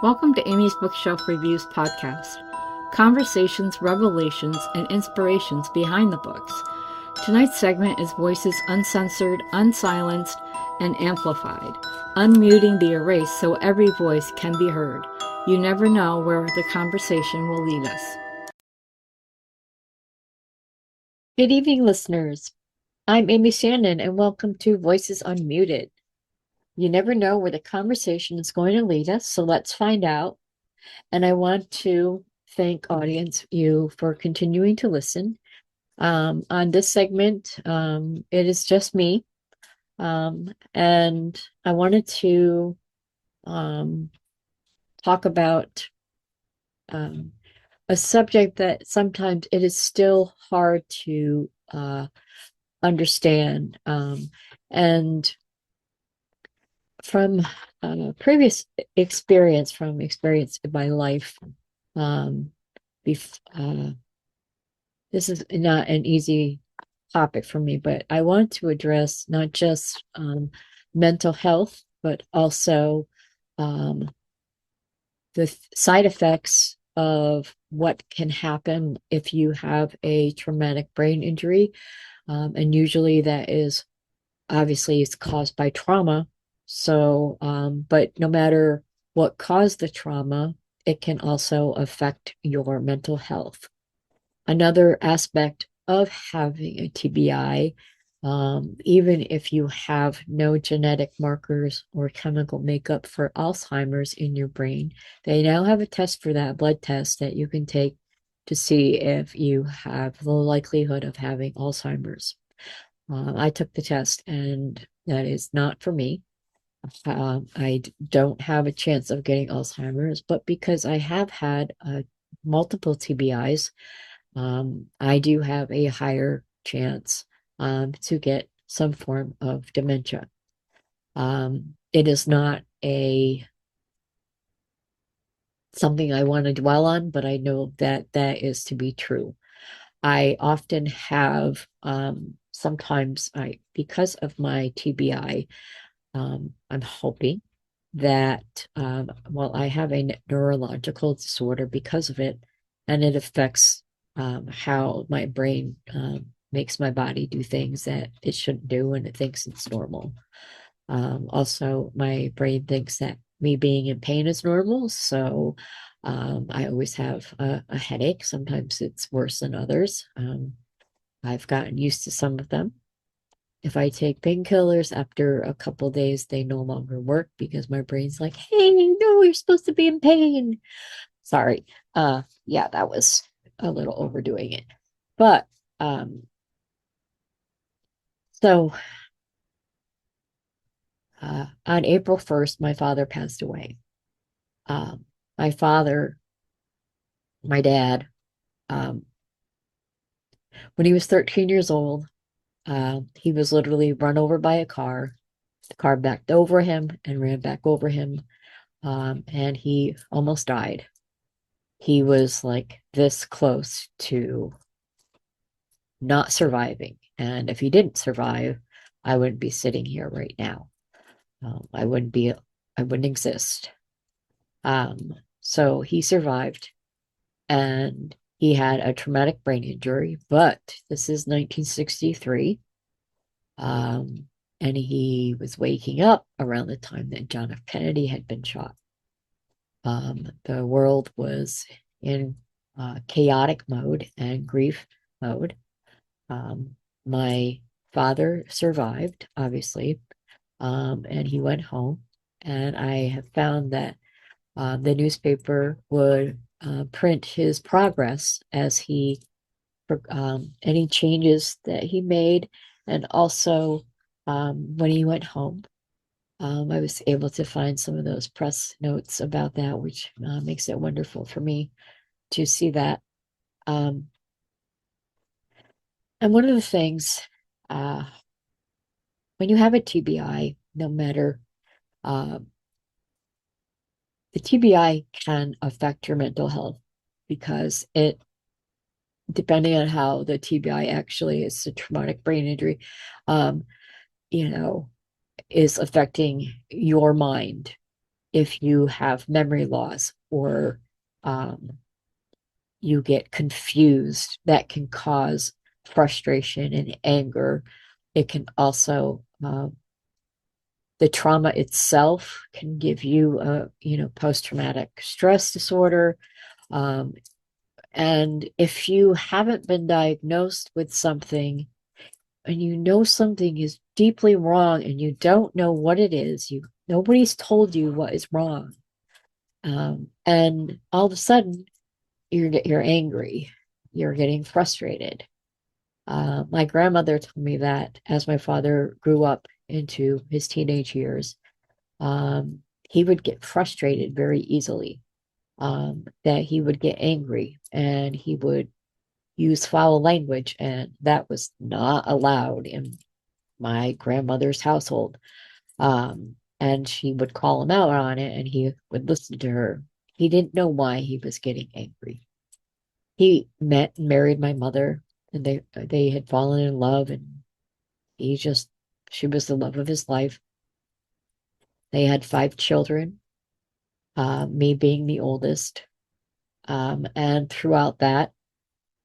Welcome to Amy's Bookshelf Reviews podcast. Conversations, revelations, and inspirations behind the books. Tonight's segment is Voices Uncensored, Unsilenced, and Amplified, unmuting the erase so every voice can be heard. You never know where the conversation will lead us. Good evening, listeners. I'm Amy Shannon, and welcome to Voices Unmuted. You never know where the conversation is going to lead us, so let's find out. And I want to thank audience you for continuing to listen. On this segment, it is just me, and I wanted to talk about a subject that sometimes it is still hard to understand, and from previous experience in my life, this is not an easy topic for me, but I want to address not just mental health, but also the side effects of what can happen if you have a traumatic brain injury. And usually that is obviously it's caused by trauma. So, but no matter what caused the trauma, it can also affect your mental health. Another aspect of having a TBI, even if you have no genetic markers or chemical makeup for Alzheimer's in your brain, they now have a test for that, blood test that you can take to see if you have the likelihood of having Alzheimer's. I took the test, and that is not for me. I don't have a chance of getting Alzheimer's, but because I have had multiple TBIs, I do have a higher chance to get some form of dementia. It is not something I want to dwell on, but I know that that is to be true. I often have, sometimes because of my TBI, I'm hoping that, I have a neurological disorder because of it, and it affects how my brain makes my body do things that it shouldn't do, and it thinks it's normal. Also, my brain thinks that me being in pain is normal, so I always have a headache. Sometimes it's worse than others. I've gotten used to some of them. If I take painkillers, after a couple days, they no longer work because my brain's like, hey, no, you're supposed to be in pain. Sorry. Yeah, that was a little overdoing it. But so on April 1st, my father passed away. My father, my dad, um, when he was 13 years old, he was literally run over by a car. The car backed over him and ran back over him, and he almost died. He was like this close to not surviving. And if he didn't survive, I wouldn't be sitting here right now. I wouldn't exist. So he survived, and he had a traumatic brain injury, but this is 1963. And he was waking up around the time that John F. Kennedy had been shot. The world was in chaotic mode and grief mode. My father survived, obviously, and he went home. And I have found that the newspaper would print his progress as any changes that he made, and also when he went home. I was able to find some of those press notes about that, which makes it wonderful for me to see that. And one of the things, when you have a TBI, no matter, the TBI can affect your mental health because depending on how the TBI actually is a traumatic brain injury, you know, is affecting your mind if you have memory loss or um, you get confused, that can cause frustration and anger. It can also, the trauma itself can give you a, post-traumatic stress disorder. Um, and if you haven't been diagnosed with something and you know something is deeply wrong and you don't know what it is, nobody's told you what is wrong. And all of a sudden you're angry, you're getting frustrated. My grandmother told me that as my father grew up into his teenage years, he would get frustrated very easily, that he would get angry and he would use foul language, and that was not allowed in my grandmother's household. And she would call him out on it, and he would listen to her. He didn't know why he was getting angry. He met and married my mother, and they had fallen in love, and he just she was the love of his life. They had 5 children, me being the oldest. And throughout that,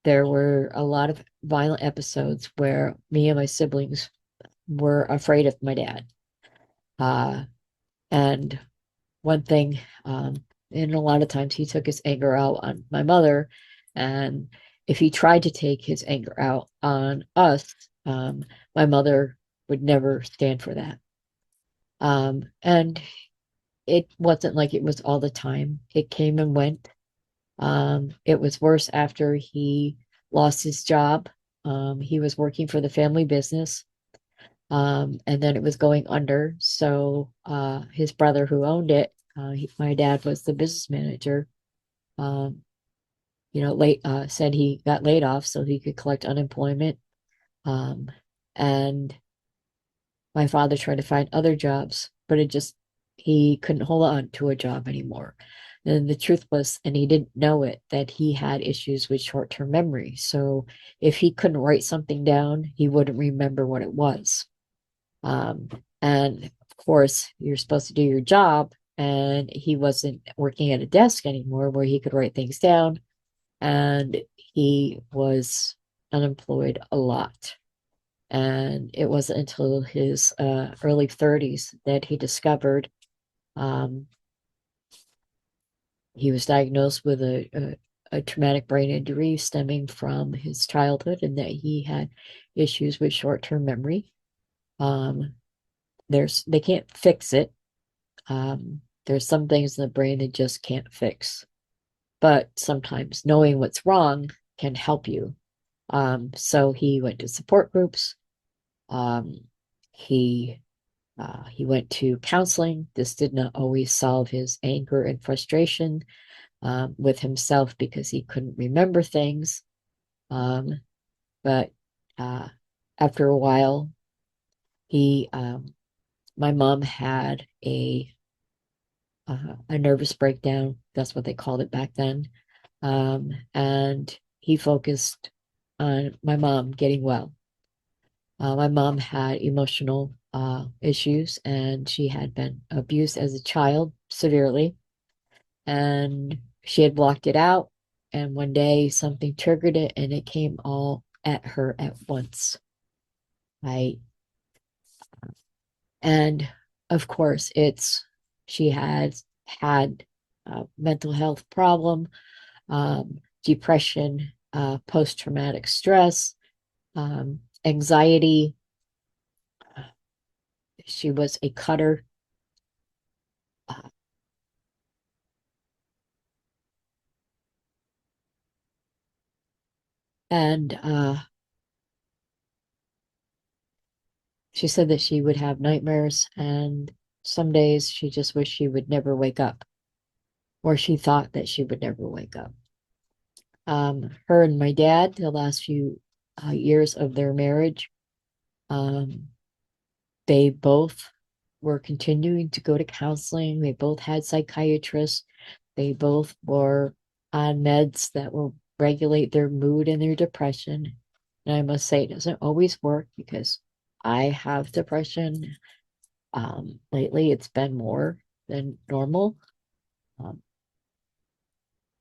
there were a lot of violent episodes where me and my siblings were afraid of my dad. Uh, and one thing, and a lot of times he took his anger out on my mother. And if he tried to take his anger out on us, my mother would never stand for that. And it wasn't like it was all the time. It came and went. It was worse after he lost his job. He was working for the family business, and then it was going under. So his brother, who owned it, my dad was the business manager. Um, late said he got laid off so he could collect unemployment. Um, and my father tried to find other jobs, but he couldn't hold on to a job anymore. And the truth was, and he didn't know it, that he had issues with short-term memory. So if he couldn't write something down, he wouldn't remember what it was. Um, and of course, you're supposed to do your job, and he wasn't working at a desk anymore where he could write things down, and he was unemployed a lot. And it wasn't until his early 30s that he discovered, um, he was diagnosed with a traumatic brain injury stemming from his childhood, and that he had issues with short-term memory. Um, they can't fix it. There's some things in the brain that just can't fix, but sometimes knowing what's wrong can help you. So he went to support groups. Um, he he went to counseling. This did not always solve his anger and frustration with himself because he couldn't remember things. Um, but uh, after a while, he my mom had a nervous breakdown. That's what they called it back then. And he focused on my mom getting well. My mom had emotional issues, and she had been abused as a child severely, and she had blocked it out. And one day something triggered it, and it came all at her at once. Right. And of course, she had a mental health problem, depression, post-traumatic stress, anxiety. She was a cutter. Uh, and she said that she would have nightmares, and some days she just wished she would never wake up, or she thought that she would never wake up. Her and my dad, the last few years of their marriage, um, they both were continuing to go to counseling. They both had psychiatrists. They both were on meds that will regulate their mood and their depression. And I must say, it doesn't always work because I have depression. Lately, it's been more. than normal. Um,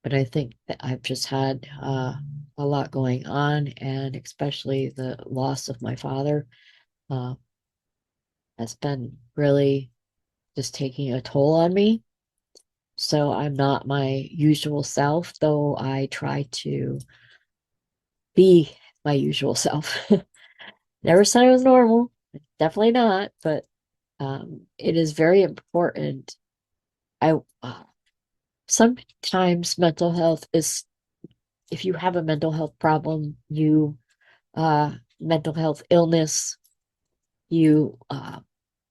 but I think that I've just had a lot going on, and especially the loss of my father uh, has been really just taking a toll on me. So I'm not my usual self, though I try to be my usual self. Never said I was normal, definitely not, but it is very important. I sometimes mental health is, if you have a mental health problem, mental health illness, you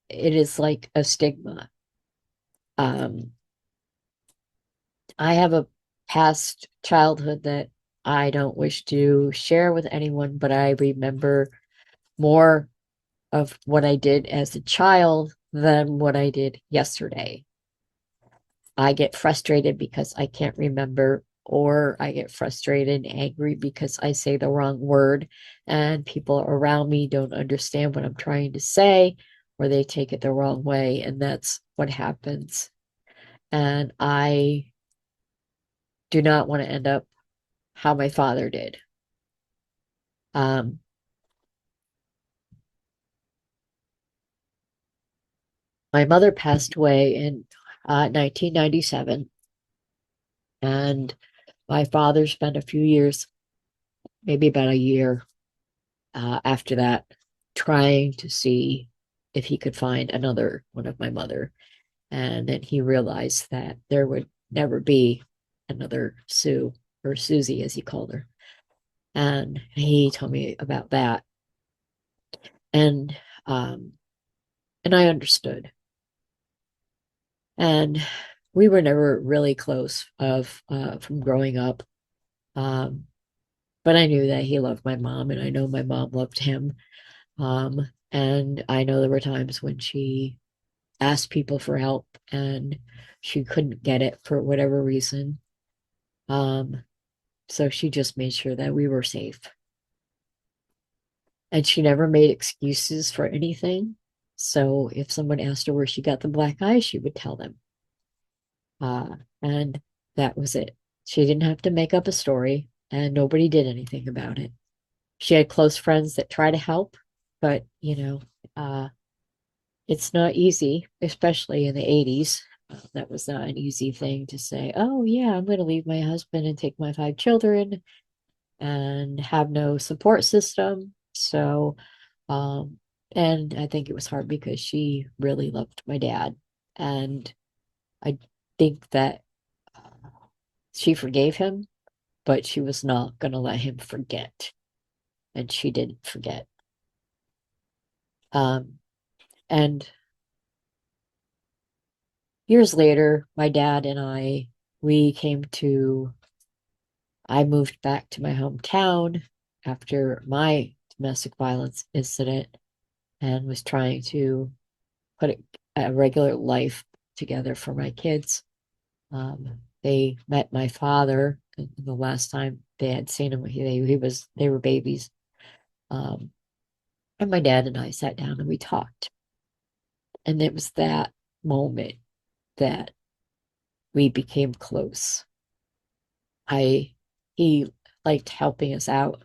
it is like a stigma. Um, I have a past childhood that I don't wish to share with anyone, but I remember more of what I did as a child than what I did yesterday. I get frustrated because I can't remember, or I get frustrated and angry because I say the wrong word and people around me don't understand what I'm trying to say, or they take it the wrong way. And that's what happens. And I do not want to end up how my father did. Um, my mother passed away in 1997, and my father spent a few years, maybe about a year, after that, trying to see if he could find another one of my mother. And then he realized that there would never be another Sue, or Susie, as he called her. And he told me about that. And um, and I understood. And we were never really close of from growing up. Um, but I knew that he loved my mom, and I know my mom loved him. And I know there were times when she asked people for help and she couldn't get it for whatever reason. Um, so she just made sure that we were safe. And she never made excuses for anything. So if someone asked her where she got the black eye, she would tell them. And that was it. She didn't have to make up a story, and nobody did anything about it. She had close friends that try to help, but it's not easy, especially in the 80s. That was not an easy thing to say, oh, yeah, I'm going to leave my husband and take my 5 children and have no support system. So, um, and I think it was hard because she really loved my dad. And I think that she forgave him, but she was not going to let him forget. And she didn't forget. Um, and years later, my dad and we came to, I moved back to my hometown after my domestic violence incident and was trying to put a regular life together for my kids. They met my father the last time they had seen him. They were babies. Um, and my dad and I sat down and we talked. And it was that moment that we became close. I He liked helping us out,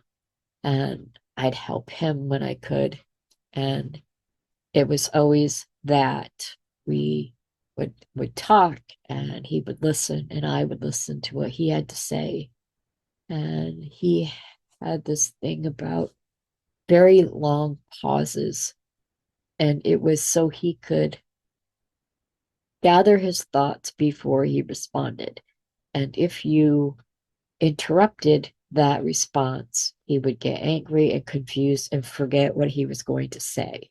and I'd help him when I could. And it was always that we would talk, and he would listen and I would listen to what he had to say. And he had this thing about very long pauses, and it was so he could gather his thoughts before he responded. And if you interrupted that response, he would get angry and confused and forget what he was going to say.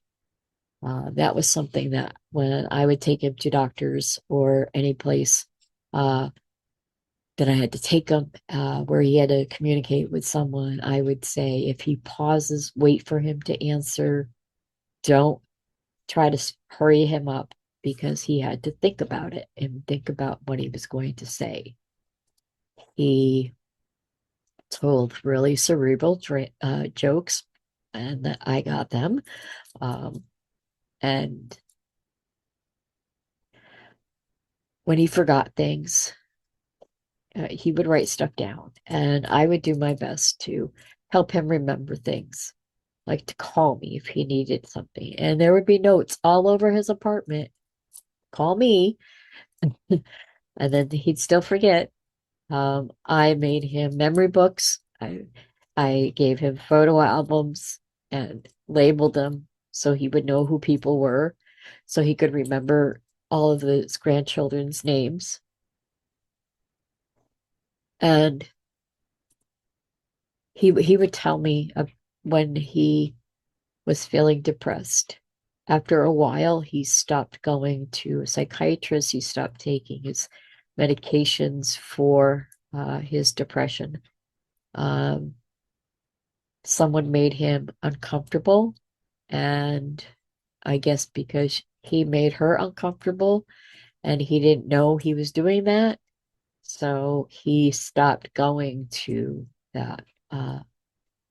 That was something that when I would take him to doctors or any place that I had to take him, where he had to communicate with someone, I would say, if he pauses, wait for him to answer. Don't try to hurry him up, because he had to think about it and think about what he was going to say. He told really cerebral jokes, and I got them. Um, and when he forgot things, he would write stuff down, and I would do my best to help him remember things, like to call me if he needed something. And there would be notes all over his apartment, call me, and then he'd still forget. I made him memory books. I gave him photo albums and labeled them so he would know who people were, so he could remember all of his grandchildren's names. And he would tell me when he was feeling depressed. After a while, he stopped going to a psychiatrist. He stopped taking his medications for his depression. Um, Someone made him uncomfortable, and I guess because he made her uncomfortable and he didn't know he was doing that, so he stopped going to that uh,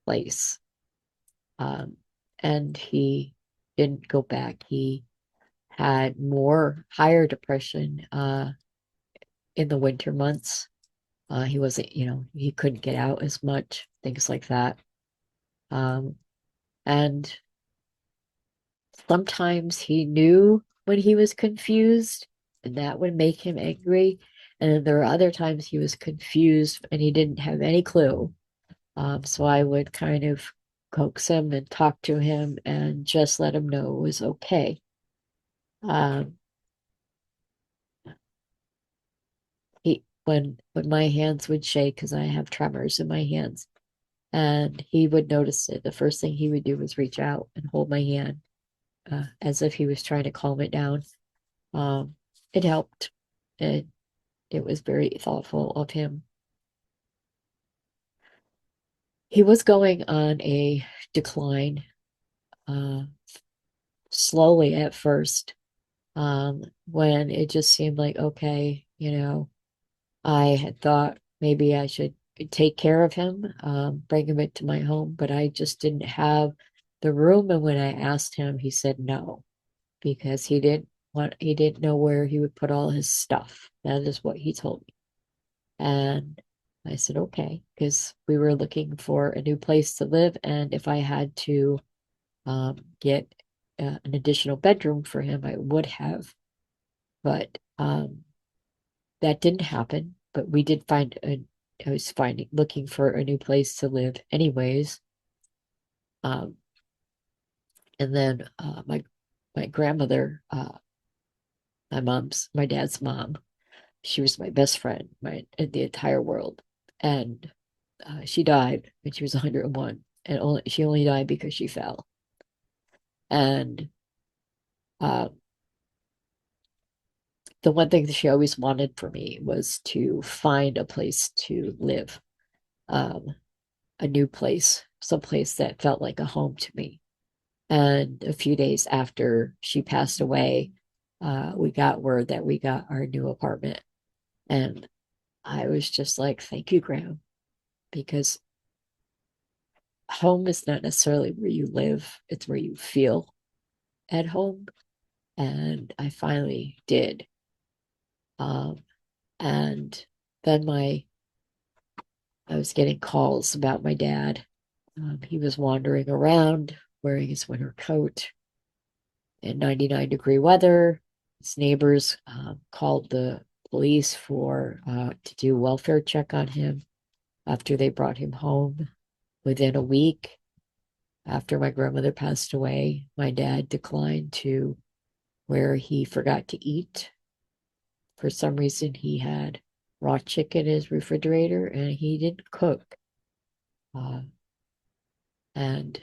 place. Um, and he didn't go back. He had more higher depression in the winter months. He wasn't, he couldn't get out as much, things like that. Um, and sometimes he knew when he was confused, and that would make him angry. And then there were other times he was confused and he didn't have any clue. So I would kind of coax him and talk to him and just let him know it was okay. Um, when my hands would shake because I have tremors in my hands, and he would notice it, the first thing he would do was reach out and hold my hand, as if he was trying to calm it down. Um, it helped. It was very thoughtful of him. He was going on a decline, uh, slowly at first, when it just seemed like, okay, I had thought maybe I should take care of him, bring him into my home, but I just didn't have the room. And when I asked him, he said no, because he didn't know where he would put all his stuff. That is what he told me. And I said, okay, because we were looking for a new place to live. And if I had to get an additional bedroom for him, I would have. But that didn't happen. But we did I was looking for a new place to live anyways. Um, and then my grandmother, my dad's mom, she was my best friend, in the entire world. And she died when she was 101, and she only died because she fell. And uh, the one thing that she always wanted for me was to find a place to live, um, a new place, someplace that felt like a home to me. And a few days after she passed away, we got word that we got our new apartment. And I was just like, thank you, Graham, because home is not necessarily where you live, it's where you feel at home. And I finally did. Um, and then I was getting calls about my dad. He was wandering around wearing his winter coat in 99-degree weather. His neighbors called the police to do welfare check on him after they brought him home. Within a week after my grandmother passed away, my dad declined to where he forgot to eat. For some reason, he had raw chicken in his refrigerator and he didn't cook. Uh, and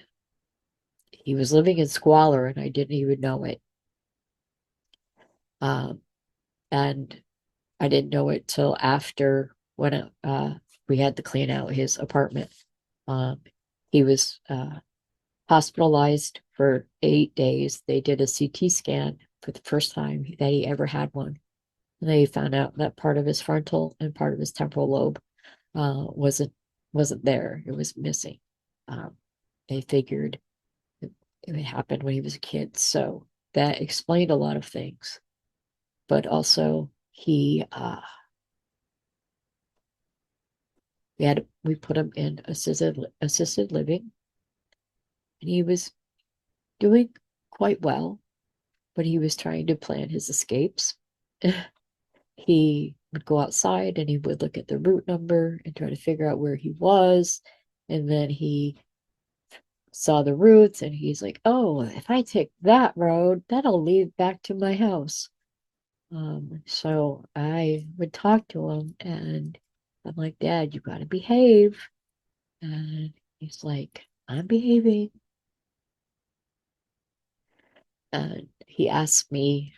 he was living in squalor and I didn't even know it. Um, and I didn't know it till after when we had to clean out his apartment. Um, he was hospitalized for 8 days. They did a CT scan for the first time that he ever had one. And they found out that part of his frontal and part of his temporal lobe wasn't there. It was missing. Um, they figured it happened when he was a kid. So that explained a lot of things. But also, he we put him in assisted living, and he was doing quite well, but he was trying to plan his escapes. He would go outside and he would look at the route number and try to figure out where he was. And then he saw the routes and he's like, oh, if I take that road, that'll lead back to my house. So I would talk to him and I'm like, Dad, you gotta behave. And he's like, I'm behaving. And he asked me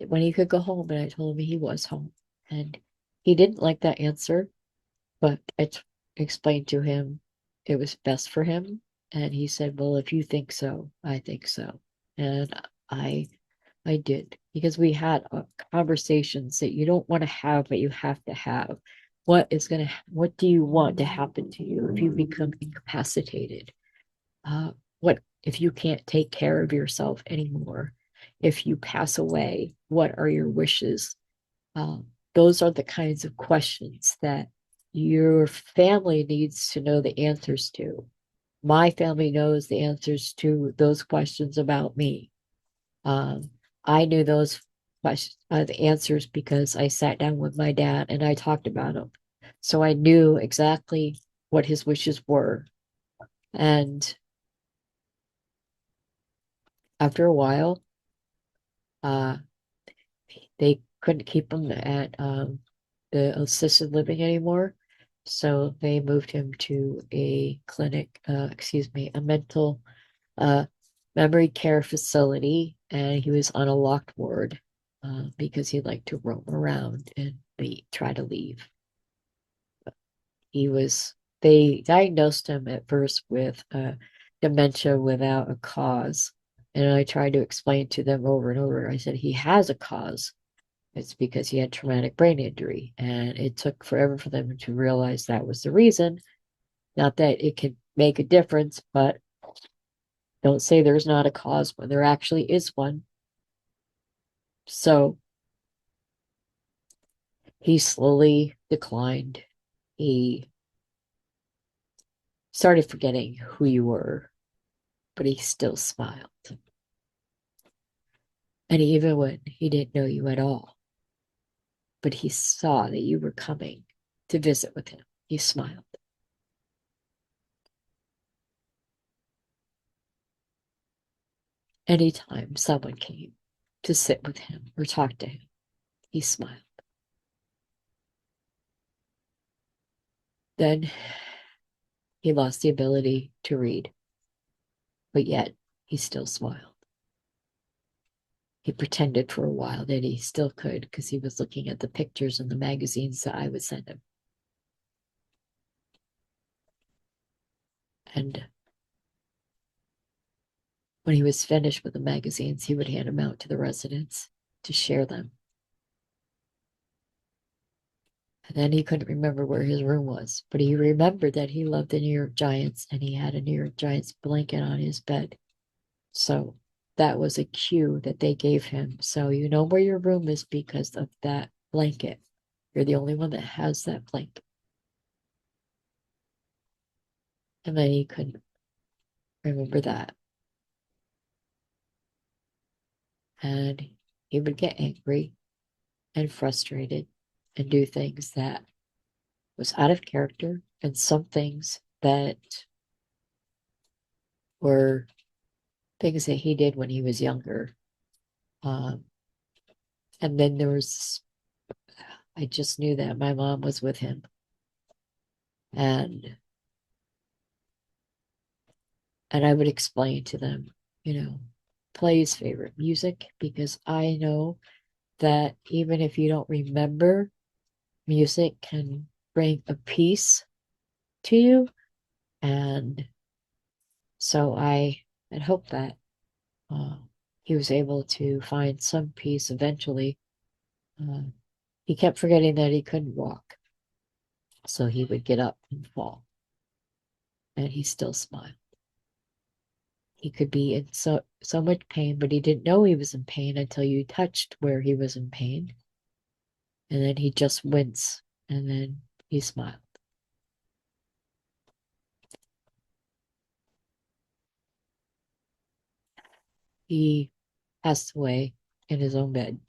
when he could go home, and I told him he was home. And he didn't like that answer, but explained to him it was best for him. And he said, well, if you think so, I think so. And I I did, because we had conversations that you don't want to have, but you have to have. What do you want to happen to you if you become incapacitated? What if you can't take care of yourself anymore? If you pass away, what are your wishes? Those are the kinds of questions that your family needs to know the answers to. My family knows the answers to those questions about me. Um, I knew those questions, the answers, because I sat down with my dad and I talked about them. So I knew exactly what his wishes were. And after a while, uh, they couldn't keep him at the assisted living anymore. So they moved him to a clinic, a mental uh, memory care facility, and he was on a locked ward because he liked to roam around and try to leave. He was, they diagnosed him at first with dementia without a cause. And I tried to explain to them over and over. I said, he has a cause. It's because he had traumatic brain injury. And it took forever for them to realize that was the reason. Not that it could make a difference, but don't say there's not a cause when there actually is one. So he slowly declined. He started forgetting who you were, but he still smiled. And even when he didn't know you at all, but he saw that you were coming to visit with him, he smiled. Anytime someone came to sit with him or talk to him, he smiled. Then he lost the ability to read, but yet he still smiled. He pretended for a while that he still could because he was looking at the pictures in the magazines that I would send him. And when he was finished with the magazines, he would hand them out to the residents to share them. And then he couldn't remember where his room was, but he remembered that he loved the New York Giants and he had a New York Giants blanket on his bed. So that was a cue that they gave him. So you know where your room is because of that blanket. You're the only one that has that blanket. And then he couldn't remember that. And he would get angry and frustrated and do things that was out of character, and some things that were things that he did when he was younger. Um, and then I just knew that my mom was with him. And I would explain to them, play his favorite music, because I know that even if you don't remember, music can bring a peace to you. And so I had hoped that uh, he was able to find some peace eventually. Uh, he kept forgetting that he couldn't walk. So he would get up and fall. And he still smiled. he could be in so much pain, but he didn't know he was in pain until you touched where he was in pain. And then he just winced, and then he smiled. He passed away in his own bed.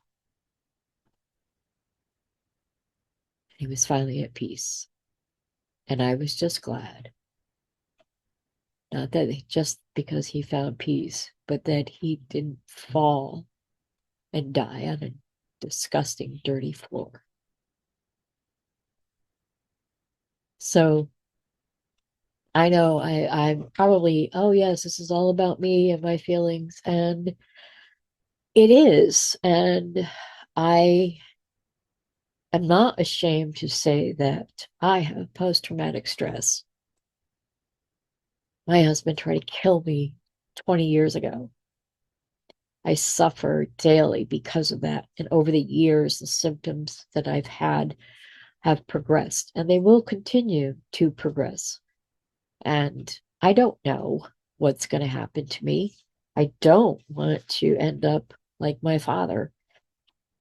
He was finally at peace. And I was just glad. Not that just because he found peace, but that he didn't fall and die on a disgusting, dirty floor. So I know I'm probably, oh yes, this is all about me and my feelings. And it is. And I am not ashamed to say that I have post-traumatic stress. My husband tried to kill me 20 years ago. I suffer daily because of that. And over the years, the symptoms that I've had have progressed, and they will continue to progress. And I don't know what's going to happen to me. I don't want to end up like my father,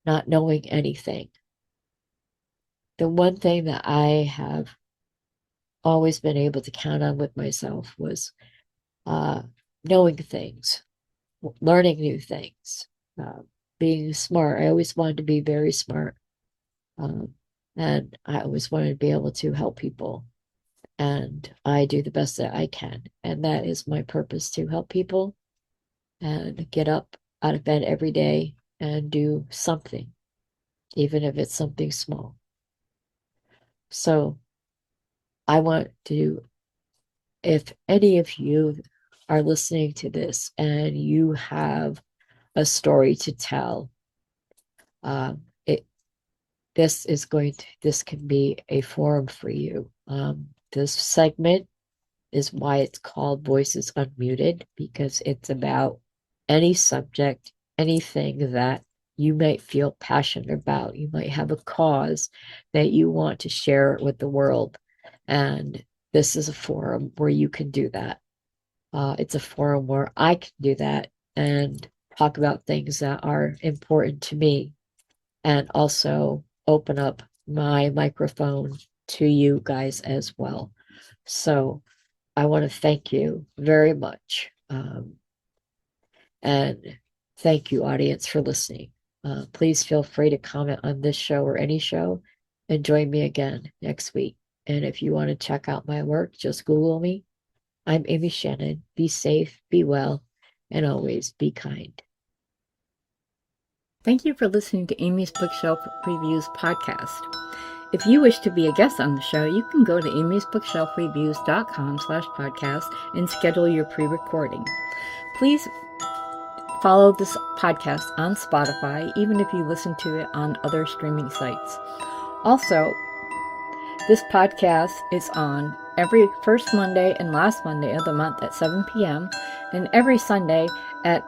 not knowing anything. The one thing that I have always been able to count on with myself was knowing things, learning new things, being smart. I always wanted to be very smart. Um, and I always wanted to be able to help people. And I do the best that I can. And that is my purpose, to help people and get up out of bed every day and do something, even if it's something small. So I want to, if any of you are listening to this and you have a story to tell, it this can be a forum for you. This segment is why it's called Voices Unmuted, because it's about any subject, anything that you might feel passionate about. You might have a cause that you want to share with the world. And this is a forum where you can do that. It's a forum where I can do that and talk about things that are important to me, and also open up my microphone to you guys as well. So I want to thank you very much. And thank you, audience, for listening. Please feel free to comment on this show or any show, and join me again next week. And if you want to check out my work, just Google me. I'm Amy Shannon. Be safe, be well, and always be kind. Thank you for listening to Amy's Bookshelf Reviews podcast. If you wish to be a guest on the show, you can go to amysbookshelfreviews.com/podcast and schedule your pre-recording. Please follow this podcast on Spotify, even if you listen to it on other streaming sites. Also, this podcast is on every first Monday and last Monday of the month at 7 p.m. and every Sunday at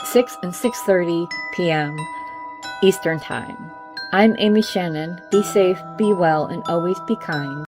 6 and 6:30 p.m. Eastern Time. I'm Amy Shannon. Be safe, be well, and always be kind.